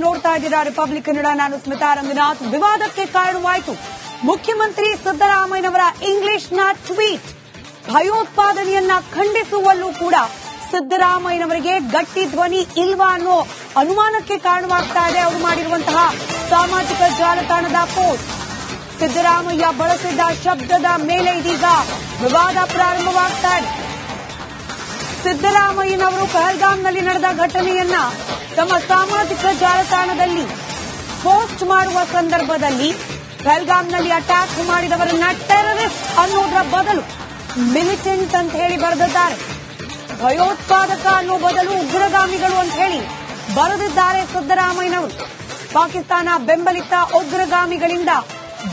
ನೋಡ್ತಾ ಇದ್ದೀರಾ ರಿಪಬ್ಲಿಕ್ ಕನ್ನಡ. ನಾನು ಸ್ಮಿತಾ ರಂಗನಾಥ್. ವಿವಾದಕ್ಕೆ ಕಾರಣವಾಯಿತು ಮುಖ್ಯಮಂತ್ರಿ ಸಿದ್ದರಾಮಯ್ಯನವರ ಇಂಗ್ಲಿಷ್ನ ಟ್ವೀಟ್. ಭಯೋತ್ಪಾದನೆಯನ್ನ ಖಂಡಿಸುವಲ್ಲೂ ಕೂಡ ಸಿದ್ದರಾಮಯ್ಯನವರಿಗೆ ಗಟ್ಟಿ ಧ್ವನಿ ಇಲ್ವಾ ಅನ್ನೋ ಅನುಮಾನಕ್ಕೆ ಕಾರಣವಾಗ್ತಾ ಇದೆ ಅವರು ಮಾಡಿರುವಂತಹ ಸಾಮಾಜಿಕ ಜಾಲತಾಣದ ಪೋಸ್ಟ್. ಸಿದ್ದರಾಮಯ್ಯ ಬಳಸಿದ ಶಬ್ದದ ಮೇಲೆ ಇದೀಗ ವಿವಾದ ಪ್ರಾರಂಭವಾಗ್ತಾ ಇದೆ. ಸಿದ್ದರಾಮಯ್ಯನವರು ಪಹಲ್ಗಾಮ್ನಲ್ಲಿ ನಡೆದ ಘಟನೆಯನ್ನ ತಮ್ಮ ಸಾಮಾಜಿಕ ಜಾಲತಾಣದಲ್ಲಿ ಪೋಸ್ಟ್ ಮಾಡುವ ಸಂದರ್ಭದಲ್ಲಿ ಪಹಲ್ಗಾಮ್ನಲ್ಲಿ ಅಟ್ಯಾಕ್ ಮಾಡಿದವರನ್ನ ಟೆರರಿಸ್ಟ್ ಅನ್ನೋದರ ಬದಲು ಮಿಲಿಟೆಂಟ್ ಅಂತ ಹೇಳಿ ಬರೆದಿದ್ದಾರೆ. ಭಯೋತ್ಪಾದಕ ಅನ್ನೋ ಬದಲು ಉಗ್ರಗಾಮಿಗಳು ಅಂತ ಹೇಳಿ ಬರೆದಿದ್ದಾರೆ ಸಿದ್ದರಾಮಯ್ಯನವರು. ಪಾಕಿಸ್ತಾನ ಬೆಂಬಲಿತ ಉಗ್ರಗಾಮಿಗಳಿಂದ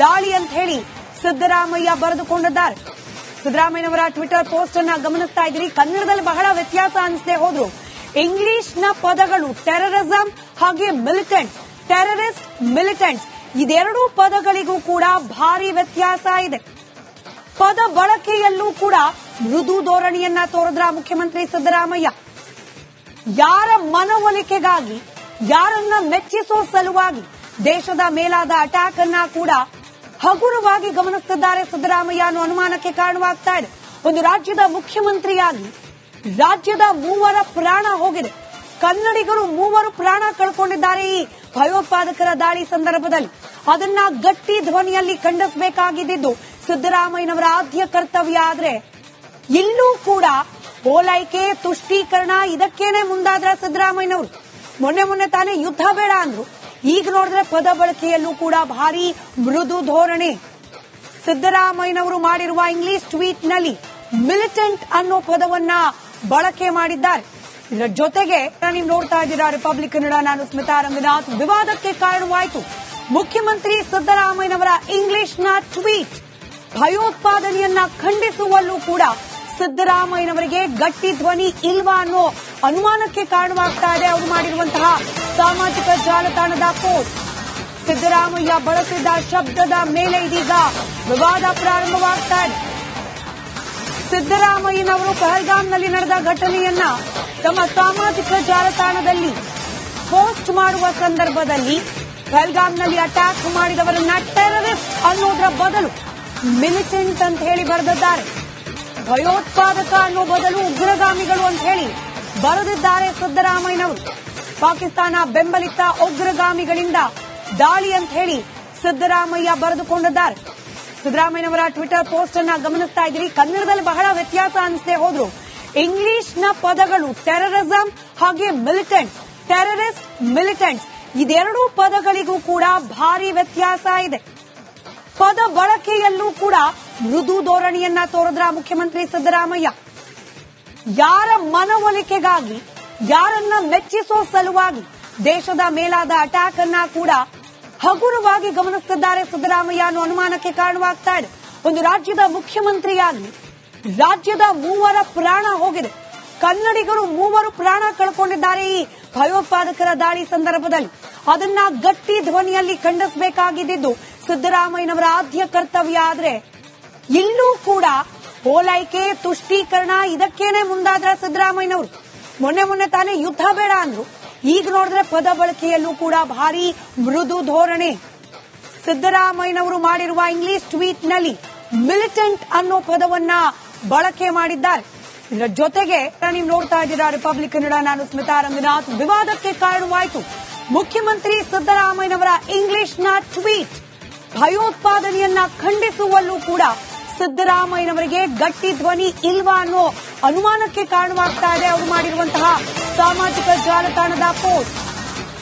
ದಾಳಿ ಅಂತ ಹೇಳಿ ಸಿದ್ದರಾಮಯ್ಯ ಬರೆದುಕೊಂಡಿದ್ದಾರೆ. ಸಿದ್ದರಾಮಯ್ಯನವರ ಟ್ವಿಟರ್ ಪೋಸ್ಟ್ ಅನ್ನ ಗಮನಿಸ್ತಾ ಇದ್ದೀರಿ. ಕನ್ನಡದಲ್ಲಿ ಬಹಳ ವ್ಯತ್ಯಾಸ ಅನಿಸದೆ ಹೋದ್ರು ಇಂಗ್ಲಿಷ್ನ ಪದಗಳು ಟೆರರಿಸಂ ಹಾಗೆ ಮಿಲಿಟೆಂಟ್ಸ್, ಟೆರರಿಸ್ಟ್ ಮಿಲಿಟೆಂಟ್ಸ್ ಇದೆರಡೂ ಪದಗಳಿಗೂ ಕೂಡ ಭಾರಿ ವ್ಯತ್ಯಾಸ ಇದೆ. ಪದ ಬಳಕೆಯಲ್ಲೂ ಕೂಡ ಮೃದು ಧೋರಣೆಯನ್ನ ತೋರಿದ್ರ ಮುಖ್ಯಮಂತ್ರಿ ಸಿದ್ದರಾಮಯ್ಯ. ಯಾರ ಮನವೊಲಿಕೆಗಾಗಿ, ಯಾರನ್ನ ಮೆಚ್ಚಿಸೋ ಸಲುವಾಗಿ ದೇಶದ ಮೇಲಾದ ಅಟ್ಯಾಕ್ ಅನ್ನ ಕೂಡ ಹಗುರವಾಗಿ ಗಮನಿಸುತ್ತಿದ್ದಾರೆ ಸಿದ್ದರಾಮಯ್ಯ ಅನ್ನೋ ಅನುಮಾನಕ್ಕೆ ಕಾರಣವಾಗ್ತಾ ಇದೆ. ಒಂದು ರಾಜ್ಯದ ಮುಖ್ಯಮಂತ್ರಿಯಾಗಿ ರಾಜ್ಯದ 3 ಪ್ರಾಣ ಹೋಗಿದೆ. ಕನ್ನಡಿಗರು 3 ಪ್ರಾಣ ಕಳ್ಕೊಂಡಿದ್ದಾರೆ ಈ ಭಯೋತ್ಪಾದಕರ ದಾಳಿ ಸಂದರ್ಭದಲ್ಲಿ. ಅದನ್ನ ಗಟ್ಟಿ ಧ್ವನಿಯಲ್ಲಿ ಖಂಡಿಸಬೇಕಾಗಿದ್ದು ಸಿದ್ದರಾಮಯ್ಯನವರ ಆದ್ಯ ಕರ್ತವ್ಯ. ಆದ್ರೆ ಇಲ್ಲೂ ಕೂಡ ಓಲೈಕೆ, ತುಷ್ಟೀಕರಣ ಇದಕ್ಕೇನೆ ಮುಂದಾದ್ರ ಸಿದ್ದರಾಮಯ್ಯನವರು. ಮೊನ್ನೆ ತಾನೇ ಯುದ್ಧ ಬೇಡ ಅಂದ್ರು. ಈಗ ನೋಡಿದ್ರೆ ಪದ ಬಳಕೆಯಲ್ಲೂ ಕೂಡ ಭಾರಿ ಮೃದು ಧೋರಣೆ. ಸಿದ್ದರಾಮಯ್ಯನವರು ಮಾಡಿರುವ ಇಂಗ್ಲಿಷ್ ಟ್ವೀಟ್ ನಲ್ಲಿ ಮಿಲಿಟೆಂಟ್ ಅನ್ನೋ ಪದವನ್ನ ಬಳಕೆ ಮಾಡಿದ್ದಾರೆ. ಇದರ ಜೊತೆಗೆ ನೀವು ನೋಡ್ತಾ ಇದ್ದೀರಾ ರಿಪಬ್ಲಿಕ್ ಕನ್ನಡ. ನಾನು ಸ್ಮಿತಾ ರಂಗನಾಥ್. ವಿವಾದಕ್ಕೆ ಕಾರಣವಾಯಿತು ಮುಖ್ಯಮಂತ್ರಿ ಸಿದ್ದರಾಮಯ್ಯನವರ ಇಂಗ್ಲಿಷ್ನ ಟ್ವೀಟ್. ಭಯೋತ್ಪಾದನೆಯನ್ನ ಖಂಡಿಸುವಲ್ಲೂ ಕೂಡ ಸಿದ್ದರಾಮಯ್ಯನವರಿಗೆ ಗಟ್ಟಿ ಧ್ವನಿ ಇಲ್ವಾ ಅನ್ನೋ ಅನುಮಾನಕ್ಕೆ ಕಾರಣವಾಗ್ತಾ ಇದೆ ಅವರು ಮಾಡಿರುವಂತಹ ಸಾಮಾಜಿಕ ಜಾಲತಾಣದ ಪೋಸ್ಟ್. ಸಿದ್ದರಾಮಯ್ಯ ಬಳಸಿದ ಶಬ್ದದ ಮೇಲೆ ಇದೀಗ ವಿವಾದ ಪ್ರಾರಂಭವಾಗ್ತಾ ಇದೆ. ಸಿದ್ದರಾಮಯ್ಯನವರು ಪಹಲ್ಗಾಮ್ನಲ್ಲಿ ನಡೆದ ಘಟನೆಯನ್ನ ತಮ್ಮ ಸಾಮಾಜಿಕ ಜಾಲತಾಣದಲ್ಲಿ ಪೋಸ್ಟ್ ಮಾಡುವ ಸಂದರ್ಭದಲ್ಲಿ ಪಹಲ್ಗಾಮ್ನಲ್ಲಿ ಅಟ್ಯಾಕ್ ಮಾಡಿದವರನ್ನ ಟೆರರಿಸ್ಟ್ ಅನ್ನೋದರ ಬದಲು ಮಿಲಿಟೆಂಟ್ ಅಂತ ಹೇಳಿ ಬರೆದಿದ್ದಾರೆ. ಭಯೋತ್ಪಾದಕ ಅನ್ನೋ ಬದಲು ಉಗ್ರಗಾಮಿಗಳು ಅಂತ ಹೇಳಿ ಬರೆದಿದ್ದಾರೆ ಸಿದ್ದರಾಮಯ್ಯನವರು. ಪಾಕಿಸ್ತಾನ ಬೆಂಬಲಿತ ಉಗ್ರಗಾಮಿಗಳಿಂದ ದಾಳಿ ಅಂತ ಹೇಳಿ ಸಿದ್ದರಾಮಯ್ಯ ಬರೆದುಕೊಂಡಿದ್ದಾರೆ. ಸಿದ್ದರಾಮಯ್ಯನವರ ಟ್ವಿಟರ್ ಪೋಸ್ಟ್ ಅನ್ನ ಗಮನಿಸ್ತಾ ಇದ್ದೀರಿ. ಕನ್ನಡದಲ್ಲಿ ಬಹಳ ವ್ಯತ್ಯಾಸ ಅನಿಸದೆ ಹೋದ್ರು ಇಂಗ್ಲಿಷ್ನ ಪದಗಳು ಟೆರರಿಸಂ ಹಾಗೆ ಮಿಲಿಟೆಂಟ್ಸ್, ಟೆರರಿಸ್ಟ್ ಮಿಲಿಟೆಂಟ್ಸ್ ಇದೆರಡೂ ಪದಗಳಿಗೂ ಕೂಡ ಭಾರಿ ವ್ಯತ್ಯಾಸ ಇದೆ. ಪದ ಬಳಕೆಯಲ್ಲೂ ಕೂಡ ಮೃದು ಧೋರಣೆಯನ್ನ ತೋರಿದ್ರ ಮುಖ್ಯಮಂತ್ರಿ ಸಿದ್ದರಾಮಯ್ಯ. ಯಾರ ಮನವೊಲಿಕೆಗಾಗಿ, ಯಾರನ್ನ ಮೆಚ್ಚಿಸೋ ಸಲುವಾಗಿ ದೇಶದ ಮೇಲಾದ ಅಟ್ಯಾಕ್ ಅನ್ನ ಕೂಡ ಹಗುರವಾಗಿ ಗಮನಿಸುತ್ತಿದ್ದಾರೆ ಸಿದ್ದರಾಮಯ್ಯ ಅನ್ನೋ ಅನುಮಾನಕ್ಕೆ ಕಾರಣವಾಗ್ತಾ ಇದೆ. ಒಂದು ರಾಜ್ಯದ ಮುಖ್ಯಮಂತ್ರಿಯಾಗಿ ರಾಜ್ಯದ 3 ಪ್ರಾಣ ಹೋಗಿದೆ. ಕನ್ನಡಿಗರು 3 ಪ್ರಾಣ ಕಳ್ಕೊಂಡಿದ್ದಾರೆ ಈ ಭಯೋತ್ಪಾದಕರ ದಾಳಿ ಸಂದರ್ಭದಲ್ಲಿ. ಅದನ್ನ ಗಟ್ಟಿ ಧ್ವನಿಯಲ್ಲಿ ಖಂಡಿಸಬೇಕಾಗಿದ್ದು ಸಿದ್ದರಾಮಯ್ಯನವರ ಆದ್ಯ ಕರ್ತವ್ಯ. ಆದ್ರೆ ಇಲ್ಲೂ ಕೂಡ ಓಲೈಕೆ, ತುಷ್ಟೀಕರಣ ಇದಕ್ಕೇನೆ ಮುಂದಾದ್ರ ಸಿದ್ದರಾಮಯ್ಯನವರು. ಮೊನ್ನೆ ತಾನೇ ಯುದ್ಧ ಬೇಡ ಅಂದ್ರು. ಈಗ ನೋಡಿದ್ರೆ ಪದ ಬಳಕೆಯಲ್ಲೂ ಕೂಡ ಭಾರಿ ಮೃದು ಧೋರಣೆ. ಸಿದ್ದರಾಮಯ್ಯನವರು ಮಾಡಿರುವ ಇಂಗ್ಲಿಷ್ ಟ್ವೀಟ್ ನಲ್ಲಿ ಮಿಲಿಟೆಂಟ್ ಅನ್ನೋ ಪದವನ್ನ ಬಳಕೆ ಮಾಡಿದ್ದಾರೆ. ಇದರ ಜೊತೆಗೆ ನೀವು ನೋಡ್ತಾ ಇದ್ದೀರಾ ರಿಪಬ್ಲಿಕ್ ಕನ್ನಡ. ನಾನು ಸ್ಮಿತಾ ರಂಗನಾಥ್. ವಿವಾದಕ್ಕೆ ಕಾರಣವಾಯಿತು ಮುಖ್ಯಮಂತ್ರಿ ಸಿದ್ದರಾಮಯ್ಯನವರ ಇಂಗ್ಲಿಷ್ನ ಟ್ವೀಟ್. ಭಯೋತ್ಪಾದನೆಯನ್ನ ಖಂಡಿಸುವಲ್ಲೂ ಕೂಡ ಸಿದ್ದರಾಮಯ್ಯನವರಿಗೆ ಗಟ್ಟಿ ಧ್ವನಿ ಇಲ್ವಾ ಅನ್ನೋ ಅನುಮಾನಕ್ಕೆ ಕಾರಣವಾಗ್ತಾ ಇದೆ ಅವರು ಮಾಡಿರುವಂತಹ ಸಾಮಾಜಿಕ ಜಾಲತಾಣದ ಪೋಸ್ಟ್.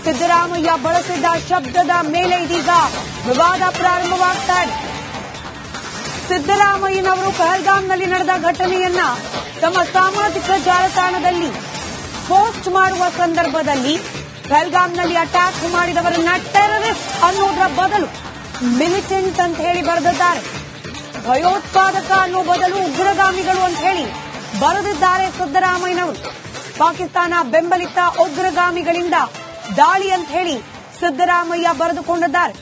ಸಿದ್ದರಾಮಯ್ಯ ಬಳಸಿದ ಶಬ್ದದ ಮೇಲೆ ಇದೀಗ ವಿವಾದ ಪ್ರಾರಂಭವಾಗ್ತಾ ಇದೆ. ಸಿದ್ದರಾಮಯ್ಯನವರು ಪಹಲ್ಗಾಮ್ನಲ್ಲಿ ನಡೆದ ಘಟನೆಯನ್ನ ತಮ್ಮ ಸಾಮಾಜಿಕ ಜಾಲತಾಣದಲ್ಲಿ ಪೋಸ್ಟ್ ಮಾಡುವ ಸಂದರ್ಭದಲ್ಲಿ ಪಹಲ್ಗಾಮ್ನಲ್ಲಿ ಅಟ್ಯಾಕ್ ಮಾಡಿದವರನ್ನ ಟೆರರಿಸ್ಟ್ ಅನ್ನೋದರ ಬದಲು ಮಿಲಿಟೆಂಟ್ ಅಂತ ಹೇಳಿ ಬರೆದಿದ್ದಾರೆ. ಭಯೋತ್ಪಾದಕ ಅನ್ನೋ ಬದಲು ಉಗ್ರಗಾಮಿಗಳು ಅಂತ ಹೇಳಿ ಬರೆದಿದ್ದಾರೆ ಸಿದ್ದರಾಮಯ್ಯನವರು. ಪಾಕಿಸ್ತಾನ ಬೆಂಬಲಿತ ಉಗ್ರಗಾಮಿಗಳಿಂದ ದಾಳಿ ಅಂತ ಹೇಳಿ ಸಿದ್ದರಾಮಯ್ಯ ಬರೆದುಕೊಂಡಿದ್ದಾರೆ.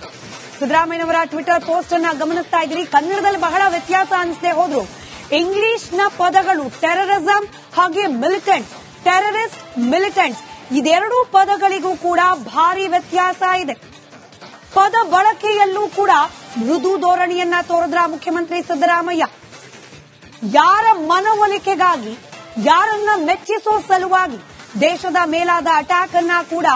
ಸಿದ್ದರಾಮಯ್ಯನವರ ಟ್ವಿಟರ್ ಪೋಸ್ಟ್ ಅನ್ನ ಗಮನಿಸ್ತಾ ಇದ್ದೀರಿ. ಕನ್ನಡದಲ್ಲಿ ಬಹಳ ವ್ಯತ್ಯಾಸ ಅನಿಸದೆ ಹೋದ್ರು ಇಂಗ್ಲಿಷ್ನ ಪದಗಳು ಟೆರರಿಸಂ ಹಾಗೆ ಮಿಲಿಟೆಂಟ್ಸ್, ಟೆರರಿಸ್ಟ್ ಮಿಲಿಟೆಂಟ್ಸ್ ಇದೆರಡೂ ಪದಗಳಿಗೂ ಕೂಡ ಭಾರಿ ವ್ಯತ್ಯಾಸ ಇದೆ. ಪದ ಬಳಕೆಯಲ್ಲೂ ಕೂಡ ಮೃದು ಧೋರಣೆಯನ್ನ ತೋರಿದ್ರ ಮುಖ್ಯಮಂತ್ರಿ ಸಿದ್ದರಾಮಯ್ಯ. ಯಾರ ಮನವೊಲಿಕೆಗಾಗಿ, ಯಾರನ್ನ ಮೆಚ್ಚಿಸೋ ಸಲುವಾಗಿ ದೇಶದ ಮೇಲಾದ ಅಟ್ಯಾಕ್ ಅನ್ನ ಕೂಡ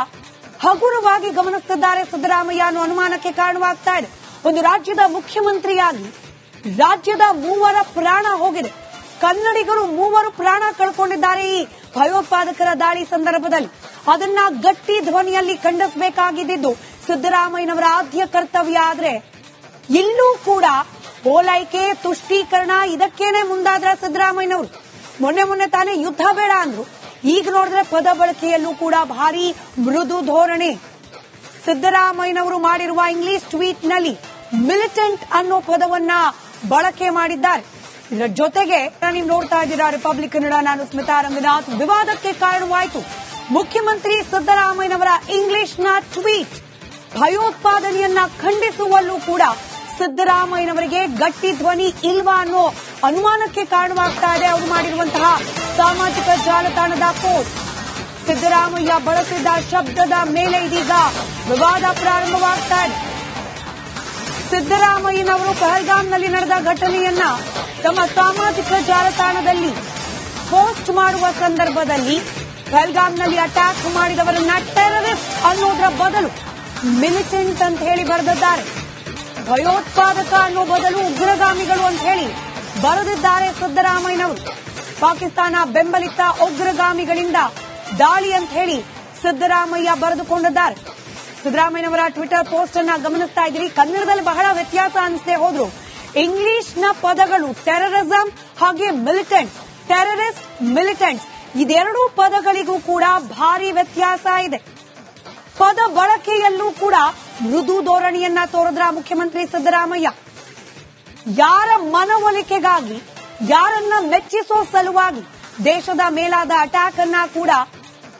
ಹಗುರವಾಗಿ ಗಮನಿಸುತ್ತಿದ್ದಾರೆ ಸಿದ್ದರಾಮಯ್ಯ ಅನ್ನೋ ಅನುಮಾನಕ್ಕೆ ಕಾರಣವಾಗ್ತಾ ಇದೆ. ಒಂದು ರಾಜ್ಯದ ಮುಖ್ಯಮಂತ್ರಿಯಾಗಿ ರಾಜ್ಯದ 3 ಪ್ರಾಣ ಹೋಗಿದೆ. ಕನ್ನಡಿಗರು 3 ಪ್ರಾಣ ಕಳ್ಕೊಂಡಿದ್ದಾರೆ ಈ ಭಯೋತ್ಪಾದಕರ ದಾಳಿ ಸಂದರ್ಭದಲ್ಲಿ. ಅದನ್ನ ಗಟ್ಟಿ ಧ್ವನಿಯಲ್ಲಿ ಖಂಡಿಸಬೇಕಾಗಿದ್ದು ಸಿದ್ದರಾಮಯ್ಯನವರ ಆದ್ಯ ಕರ್ತವ್ಯ. ಆದ್ರೆ ಇಲ್ಲೂ ಕೂಡ ಓಲೈಕೆ, ತುಷ್ಟೀಕರಣ ಇದಕ್ಕೇನೆ ಮುಂದಾದ್ರ ಸಿದ್ದರಾಮಯ್ಯನವರು. ಮೊನ್ನೆ ತಾನೇ ಯುದ್ಧ ಬೇಡ ಅಂದ್ರು. ಈಗ ನೋಡಿದ್ರೆ ಪದ ಬಳಕೆಯಲ್ಲೂ ಕೂಡ ಭಾರಿ ಮೃದು ಧೋರಣೆ. ಸಿದ್ದರಾಮಯ್ಯನವರು ಮಾಡಿರುವ ಇಂಗ್ಲಿಷ್ ಟ್ವೀಟ್ ನಲ್ಲಿ ಮಿಲಿಟೆಂಟ್ ಅನ್ನೋ ಪದವನ್ನ ಬಳಕೆ ಮಾಡಿದ್ದಾರೆ. ಇದರ ಜೊತೆಗೆ ನೀವು ನೋಡ್ತಾ ಇದ್ದೀರಾ ರಿಪಬ್ಲಿಕ್ ಕನ್ನಡ, ನಾನು ಸ್ಮಿತಾ ರಂಗನಾಥ್. ವಿವಾದಕ್ಕೆ ಕಾರಣವಾಯಿತು ಮುಖ್ಯಮಂತ್ರಿ ಸಿದ್ದರಾಮಯ್ಯನವರ ಇಂಗ್ಲಿಷ್ನ ಟ್ವೀಟ್. ಭಯೋತ್ಪಾದನೆಯನ್ನ ಖಂಡಿಸುವಲ್ಲೂ ಕೂಡ ಸಿದ್ದರಾಮಯ್ಯನವರಿಗೆ ಗಟ್ಟಿ ಧ್ವನಿ ಇಲ್ವಾ ಅನ್ನೋ ಅನುಮಾನಕ್ಕೆ ಕಾರಣವಾಗ್ತಾ ಇದೆ ಅವರು ಮಾಡಿರುವಂತಹ ಸಾಮಾಜಿಕ ಜಾಲತಾಣದ ಪೋಸ್ಟ್. ಸಿದ್ದರಾಮಯ್ಯ ಬಳಸಿದ ಶಬ್ದದ ಮೇಲೆ ಇದೀಗ ವಿವಾದ ಪ್ರಾರಂಭವಾಗ್ತಾ ಇದೆ. ಸಿದ್ದರಾಮಯ್ಯನವರು ಪಹಲ್ಗಾಮ್ನಲ್ಲಿ ನಡೆದ ಘಟನೆಯನ್ನ ತಮ್ಮ ಸಾಮಾಜಿಕ ಜಾಲತಾಣದಲ್ಲಿ ಪೋಸ್ಟ್ ಮಾಡುವ ಸಂದರ್ಭದಲ್ಲಿ ಪಹಲ್ಗಾಮ್ನಲ್ಲಿ ಅಟ್ಯಾಕ್ ಮಾಡಿದವರನ್ನ ಟೆರರಿಸ್ಟ್ ಅನ್ನೋದರ ಬದಲು ಮಿಲಿಟೆಂಟ್ ಅಂತ ಹೇಳಿ ಬರೆದಿದ್ದಾರೆ. ಭಯೋತ್ಪಾದಕ ಅನ್ನೋ ಬದಲು ಉಗ್ರಗಾಮಿಗಳು ಅಂತ ಹೇಳಿ ಬರೆದಿದ್ದಾರೆ ಸಿದ್ದರಾಮಯ್ಯನವರು. ಪಾಕಿಸ್ತಾನ ಬೆಂಬಲಿತ ಉಗ್ರಗಾಮಿಗಳಿಂದ ದಾಳಿ ಅಂತ ಹೇಳಿ ಸಿದ್ದರಾಮಯ್ಯ ಬರೆದುಕೊಂಡಿದ್ದಾರೆ. ಸಿದ್ದರಾಮಯ್ಯನವರ ಟ್ವಿಟರ್ ಪೋಸ್ಟ್ ಅನ್ನ ಗಮನಿಸ್ತಾ ಇದ್ದೀರಿ. ಕನ್ನಡದಲ್ಲಿ ಬಹಳ ವ್ಯತ್ಯಾಸ ಅನಿಸದೆ ಹೋದ್ರು ಇಂಗ್ಲಿಷ್ನ ಪದಗಳು ಟೆರರಿಸಂ ಹಾಗೆ ಮಿಲಿಟೆಂಟ್, ಟೆರರಿಸ್ಟ್, ಮಿಲಿಟೆಂಟ್ ಇದೆರಡೂ ಪದಗಳಿಗೂ ಕೂಡ ಭಾರಿ ವ್ಯತ್ಯಾಸ ಇದೆ. ಪದ ಬಳಕೆಯಲ್ಲೂ ಕೂಡ ಮೃದು ಧೋರಣೆಯನ್ನ ತೋರಿದ್ರ ಮುಖ್ಯಮಂತ್ರಿ ಸಿದ್ದರಾಮಯ್ಯ. ಯಾರ ಮನವೊಲಿಕೆಗಾಗಿ, ಯಾರನ್ನ ಮೆಚ್ಚಿಸೋ ಸಲುವಾಗಿ ದೇಶದ ಮೇಲಾದ ಅಟ್ಯಾಕ್ ಅನ್ನ ಕೂಡ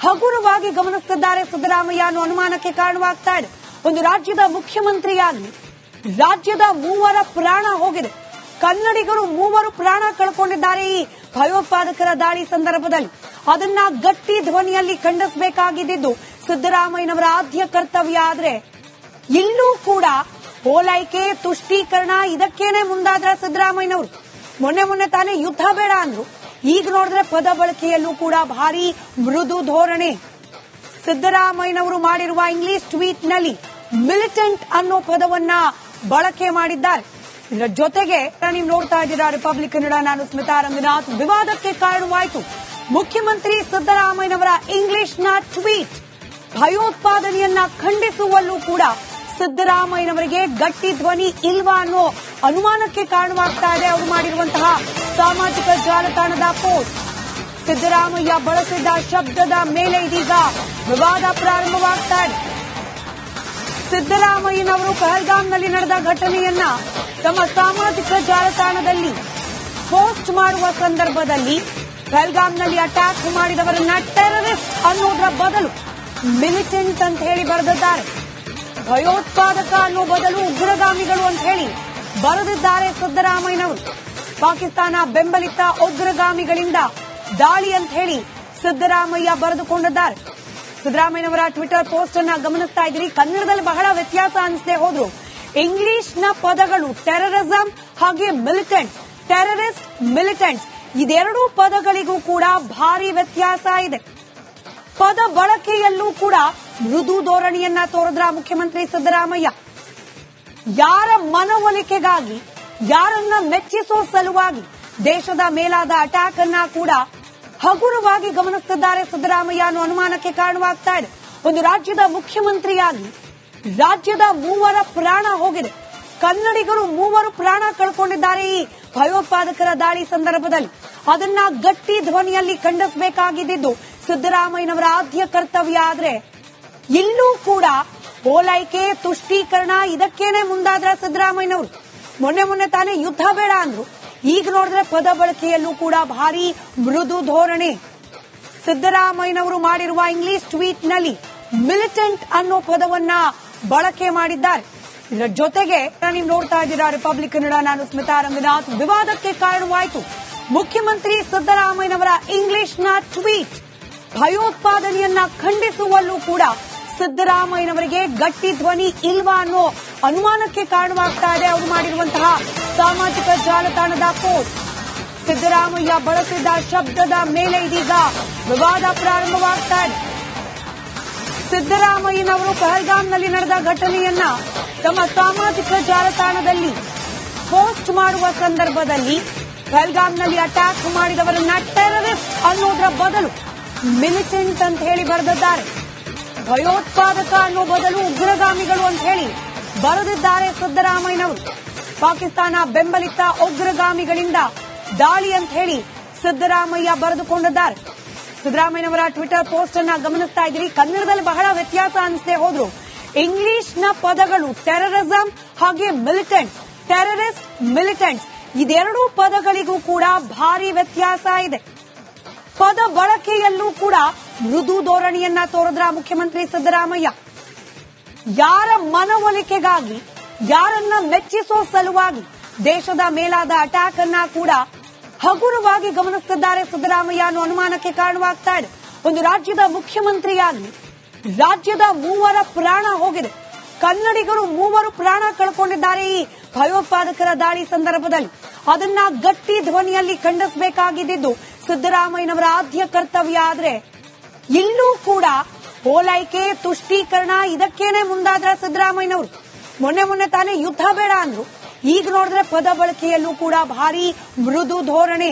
ಹಗುರವಾಗಿ ಗಮನಿಸುತ್ತಿದ್ದಾರೆ ಸಿದ್ದರಾಮಯ್ಯ ಅನ್ನೋ ಅನುಮಾನಕ್ಕೆ ಕಾರಣವಾಗ್ತಾ ಇದೆ. ಒಂದು ರಾಜ್ಯದ ಮುಖ್ಯಮಂತ್ರಿಯಾಗಿ ರಾಜ್ಯದ 3 ಪ್ರಾಣ ಹೋಗಿದೆ. ಕನ್ನಡಿಗರು 3 ಪ್ರಾಣ ಕಳ್ಕೊಂಡಿದ್ದಾರೆ ಈ ಭಯೋತ್ಪಾದಕರ ದಾಳಿ ಸಂದರ್ಭದಲ್ಲಿ. ಅದನ್ನ ಗಟ್ಟಿ ಧ್ವನಿಯಲ್ಲಿ ಖಂಡಿಸಬೇಕಾಗಿದ್ದು ಸಿದ್ದರಾಮಯ್ಯನವರ ಆದ್ಯ ಕರ್ತವ್ಯ. ಆದ್ರೆ ಇಲ್ಲೂ ಕೂಡ ಓಲೈಕೆ, ತುಷ್ಟೀಕರಣ ಇದಕ್ಕೇನೆ ಮುಂದಾದ್ರ ಸಿದ್ದರಾಮಯ್ಯನವರು. ಮೊನ್ನೆ ತಾನೇ ಯುದ್ಧ ಬೇಡ ಅಂದ್ರು. ಈಗ ನೋಡಿದ್ರೆ ಪದ ಬಳಕೆಯಲ್ಲೂ ಕೂಡ ಭಾರಿ ಮೃದು ಧೋರಣೆ. ಸಿದ್ದರಾಮಯ್ಯನವರು ಮಾಡಿರುವ ಇಂಗ್ಲಿಷ್ ಟ್ವೀಟ್ ನಲ್ಲಿ ಮಿಲಿಟೆಂಟ್ ಅನ್ನೋ ಪದವನ್ನ ಬಳಕೆ ಮಾಡಿದ್ದಾರೆ. ಇದರ ಜೊತೆಗೆ ನೀವು ನೋಡ್ತಾ ಇದ್ದೀರಾ ರಿಪಬ್ಲಿಕ್ ಕನ್ನಡ, ನಾನು ಸ್ಮಿತಾ ರಂಗನಾಥ್. ವಿವಾದಕ್ಕೆ ಕಾರಣವಾಯಿತು ಮುಖ್ಯಮಂತ್ರಿ ಸಿದ್ದರಾಮಯ್ಯನವರ ಇಂಗ್ಲಿಷ್ನ ಟ್ವೀಟ್. ಭಯೋತ್ಪಾದನೆಯನ್ನ ಖಂಡಿಸುವಲ್ಲೂ ಕೂಡ ಸಿದ್ದರಾಮಯ್ಯನವರಿಗೆ ಗಟ್ಟಿ ಧ್ವನಿ ಇಲ್ವಾ ಅನ್ನೋ ಅನುಮಾನಕ್ಕೆ ಕಾರಣವಾಗ್ತಾ ಇದೆ ಅವರು ಮಾಡಿರುವಂತಹ ಸಾಮಾಜಿಕ ಜಾಲತಾಣದ ಪೋಸ್ಟ್. ಸಿದ್ದರಾಮಯ್ಯ ಬಳಸಿದ ಶಬ್ದದ ಮೇಲೆ ಇದೀಗ ವಿವಾದ ಪ್ರಾರಂಭವಾಗ್ತಾ ಇದೆ. ಸಿದ್ದರಾಮಯ್ಯನವರು ಪಹಲ್ಗಾಮ್ನಲ್ಲಿ ನಡೆದ ಘಟನೆಯನ್ನ ತಮ್ಮ ಸಾಮಾಜಿಕ ಜಾಲತಾಣದಲ್ಲಿ ಪೋಸ್ಟ್ ಮಾಡುವ ಸಂದರ್ಭದಲ್ಲಿ ಪಹಲ್ಗಾಮ್ನಲ್ಲಿ ಅಟ್ಯಾಕ್ ಮಾಡಿದವರನ್ನ ಟೆರರಿಸ್ಟ್ ಅನ್ನೋದರ ಬದಲು ಮಿಲಿಟೆಂಟ್ ಅಂತ ಹೇಳಿ ಬರೆದಿದ್ದಾರೆ. ಭಯೋತ್ಪಾದಕ ಅನ್ನೋ ಬದಲು ಉಗ್ರಗಾಮಿಗಳು ಅಂತ ಹೇಳಿ ಬರೆದಿದ್ದಾರೆ ಸಿದ್ದರಾಮಯ್ಯನವರು. ಪಾಕಿಸ್ತಾನ ಬೆಂಬಲಿತ ಉಗ್ರಗಾಮಿಗಳಿಂದ ದಾಳಿ ಅಂತ ಹೇಳಿ ಸಿದ್ದರಾಮಯ್ಯ ಬರೆದುಕೊಂಡಿದ್ದಾರೆ. ಸಿದ್ದರಾಮಯ್ಯನವರ ಟ್ವಿಟರ್ ಪೋಸ್ಟ್ ಅನ್ನ ಗಮನಿಸ್ತಾ ಇದ್ದೀರಿ. ಕನ್ನಡದಲ್ಲಿ ಬಹಳ ವ್ಯತ್ಯಾಸ ಅನಿಸದೆ ಹೋದ್ರು ಇಂಗ್ಲಿಷ್ನ ಪದಗಳು ಟೆರರಿಸಂ ಹಾಗೆ ಮಿಲಿಟೆಂಟ್, ಟೆರರಿಸ್ಟ್, ಮಿಲಿಟೆಂಟ್ ಇದೆರಡೂ ಪದಗಳಿಗೂ ಕೂಡ ಭಾರಿ ವ್ಯತ್ಯಾಸ ಇದೆ. ಪದ ಬಳಕೆಯಲ್ಲೂ ಕೂಡ ಮೃದು ಧೋರಣೆಯನ್ನ ತೋರಿದ್ರ ಮುಖ್ಯಮಂತ್ರಿ ಸಿದ್ದರಾಮಯ್ಯ. ಯಾರ ಮನವೊಲಿಕೆಗಾಗಿ, ಯಾರನ್ನ ಮೆಚ್ಚಿಸೋ ಸಲುವಾಗಿ ದೇಶದ ಮೇಲಾದ ಅಟ್ಯಾಕ್ ಅನ್ನ ಕೂಡ ಹಗುರವಾಗಿ ಗಮನಿಸುತ್ತಿದ್ದಾರೆ ಸಿದ್ದರಾಮಯ್ಯ ಅನ್ನೋ ಅನುಮಾನಕ್ಕೆ ಕಾರಣವಾಗ್ತಾ ಇದೆ. ಒಂದು ರಾಜ್ಯದ ಮುಖ್ಯಮಂತ್ರಿಯಾಗಿ ರಾಜ್ಯದ 3 ಪ್ರಾಣ ಹೋಗಿದೆ. ಕನ್ನಡಿಗರು 3 ಪ್ರಾಣ ಕಳ್ಕೊಂಡಿದ್ದಾರೆ ಈ ಭಯೋತ್ಪಾದಕರ ದಾಳಿ ಸಂದರ್ಭದಲ್ಲಿ. ಅದನ್ನ ಗಟ್ಟಿ ಧ್ವನಿಯಲ್ಲಿ ಖಂಡಿಸಬೇಕಾಗಿದ್ದು ಸಿದ್ದರಾಮಯ್ಯನವರ ಆದ್ಯ ಕರ್ತವ್ಯ. ಆದ್ರೆ ಇಲ್ಲೂ ಕೂಡ ಓಲೈಕೆ, ತುಷ್ಟೀಕರಣ ಇದಕ್ಕೇನೆ ಮುಂದಾದ್ರ ಸಿದ್ದರಾಮಯ್ಯನವರು. ಮೊನ್ನೆ ತಾನೇ ಯುದ್ಧ ಬೇಡ ಅಂದ್ರು. ಈಗ ನೋಡಿದ್ರೆ ಪದ ಬಳಕೆಯಲ್ಲೂ ಕೂಡ ಭಾರಿ ಮೃದು ಧೋರಣೆ. ಸಿದ್ದರಾಮಯ್ಯನವರು ಮಾಡಿರುವ ಇಂಗ್ಲಿಷ್ ಟ್ವೀಟ್ ನಲ್ಲಿ ಮಿಲಿಟೆಂಟ್ ಅನ್ನೋ ಪದವನ್ನ ಬಳಕೆ ಮಾಡಿದ್ದಾರೆ. ಇದರ ಜೊತೆಗೆ ನೀವು ನೋಡ್ತಾ ಇದ್ದೀರಾ ರಿಪಬ್ಲಿಕ್ ಕನ್ನಡ, ನಾನು ಸ್ಮಿತಾ ರಂಗನಾಥ್. ವಿವಾದಕ್ಕೆ ಕಾರಣವಾಯಿತು ಮುಖ್ಯಮಂತ್ರಿ ಸಿದ್ದರಾಮಯ್ಯನವರ ಇಂಗ್ಲಿಷ್ನ ಟ್ವೀಟ್. ಭಯೋತ್ಪಾದನೆಯನ್ನ ಖಂಡಿಸುವಲ್ಲೂ ಕೂಡ ಸಿದ್ದರಾಮಯ್ಯನವರಿಗೆ ಗಟ್ಟಿ ಧ್ವನಿ ಇಲ್ವಾ ಅನ್ನೋ ಅನುಮಾನಕ್ಕೆ ಕಾರಣವಾಗ್ತಾ ಇದೆ ಅವರು ಮಾಡಿರುವಂತಹ ಸಾಮಾಜಿಕ ಜಾಲತಾಣದ ಪೋಸ್ಟ್. ಸಿದ್ದರಾಮಯ್ಯ ಬಳಸಿದ ಶಬ್ದದ ಮೇಲೆ ಇದೀಗ ವಿವಾದ ಪ್ರಾರಂಭವಾಗ್ತಾ ಇದೆ. ಸಿದ್ದರಾಮಯ್ಯನವರು ಪಹಲ್ಗಾಮ್ನಲ್ಲಿ ನಡೆದ ಘಟನೆಯನ್ನ ತಮ್ಮ ಸಾಮಾಜಿಕ ಜಾಲತಾಣದಲ್ಲಿ ಪೋಸ್ಟ್ ಮಾಡುವ ಸಂದರ್ಭದಲ್ಲಿ ಪಹಲ್ಗಾಮ್ನಲ್ಲಿ ಅಟ್ಯಾಕ್ ಮಾಡಿದವರನ್ನ ಟೆರರಿಸ್ಟ್ ಅನ್ನೋದರ ಬದಲು ಮಿಲಿಟೆಂಟ್ ಅಂತ ಹೇಳಿ ಬರೆದಿದ್ದಾರೆ. ಭಯೋತ್ಪಾದಕ ಅನ್ನೋ ಬದಲು ಉಗ್ರಗಾಮಿಗಳು ಅಂತ ಹೇಳಿ ಬರೆದಿದ್ದಾರೆ ಸಿದ್ದರಾಮಯ್ಯನವರು. ಪಾಕಿಸ್ತಾನ ಬೆಂಬಲಿತ ಉಗ್ರಗಾಮಿಗಳಿಂದ ದಾಳಿ ಅಂತ ಹೇಳಿ ಸಿದ್ದರಾಮಯ್ಯ ಬರೆದುಕೊಂಡಿದ್ದಾರೆ. ಸಿದ್ದರಾಮಯ್ಯನವರ ಟ್ವಿಟರ್ ಪೋಸ್ಟ್ ಅನ್ನ ಗಮನಿಸ್ತಾ ಇದ್ದೀರಿ. ಕನ್ನಡದಲ್ಲಿ ಬಹಳ ವ್ಯತ್ಯಾಸ ಅನಿಸದೆ ಹೋದ್ರು ಇಂಗ್ಲಿಷ್ನ ಪದಗಳು ಟೆರರಿಸಂ ಹಾಗೆ ಮಿಲಿಟೆಂಟ್, ಟೆರರಿಸ್ಟ್ ಮಿಲಿಟೆಂಟ್ ಇದೆರಡೂ ಪದಗಳಿಗೂ ಕೂಡ ಭಾರಿ ವ್ಯತ್ಯಾಸ ಇದೆ. ಪದ ಬಳಕೆಯಲ್ಲೂ ಕೂಡ ಮೃದು ಧೋರಣೆಯನ್ನ ತೋರಿದ್ರ ಮುಖ್ಯಮಂತ್ರಿ ಸಿದ್ದರಾಮಯ್ಯ. ಯಾರ ಮನವೊಲಿಕೆಗಾಗಿ, ಯಾರನ್ನ ಮೆಚ್ಚಿಸೋ ಸಲುವಾಗಿ ದೇಶದ ಮೇಲಾದ ಅಟ್ಯಾಕ್ ಅನ್ನ ಕೂಡ ಹಗುರವಾಗಿ ಗಮನಿಸುತ್ತಿದ್ದಾರೆ ಸಿದ್ದರಾಮಯ್ಯ ಅನ್ನೋ ಅನುಮಾನಕ್ಕೆ ಕಾರಣವಾಗ್ತಾ ಇದೆ. ಒಂದು ರಾಜ್ಯದ ಮುಖ್ಯಮಂತ್ರಿಯಾಗಿ ರಾಜ್ಯದ 3 ಪ್ರಾಣ ಹೋಗಿದೆ. ಕನ್ನಡಿಗರು 3 ಪ್ರಾಣ ಕಳ್ಕೊಂಡಿದ್ದಾರೆ ಈ ಭಯೋತ್ಪಾದಕರ ದಾಳಿ ಸಂದರ್ಭದಲ್ಲಿ. ಅದನ್ನ ಗಟ್ಟಿ ಧ್ವನಿಯಲ್ಲಿ ಖಂಡಿಸಬೇಕಾಗಿದ್ದು ಸಿದ್ದರಾಮಯ್ಯನವರ ಆದ್ಯ ಕರ್ತವ್ಯ. ಆದ್ರೆ ಇಲ್ಲೂ ಕೂಡ ಓಲೈಕೆ, ತುಷ್ಟೀಕರಣ ಇದಕ್ಕೇನೆ ಮುಂದಾದ್ರ ಸಿದ್ದರಾಮಯ್ಯನವರು. ಮೊನ್ನೆ ತಾನೇ ಯುದ್ಧ ಬೇಡ ಅಂದ್ರು. ಈಗ ನೋಡಿದ್ರೆ ಪದ ಬಳಕೆಯಲ್ಲೂ ಕೂಡ ಭಾರಿ ಮೃದು ಧೋರಣೆ.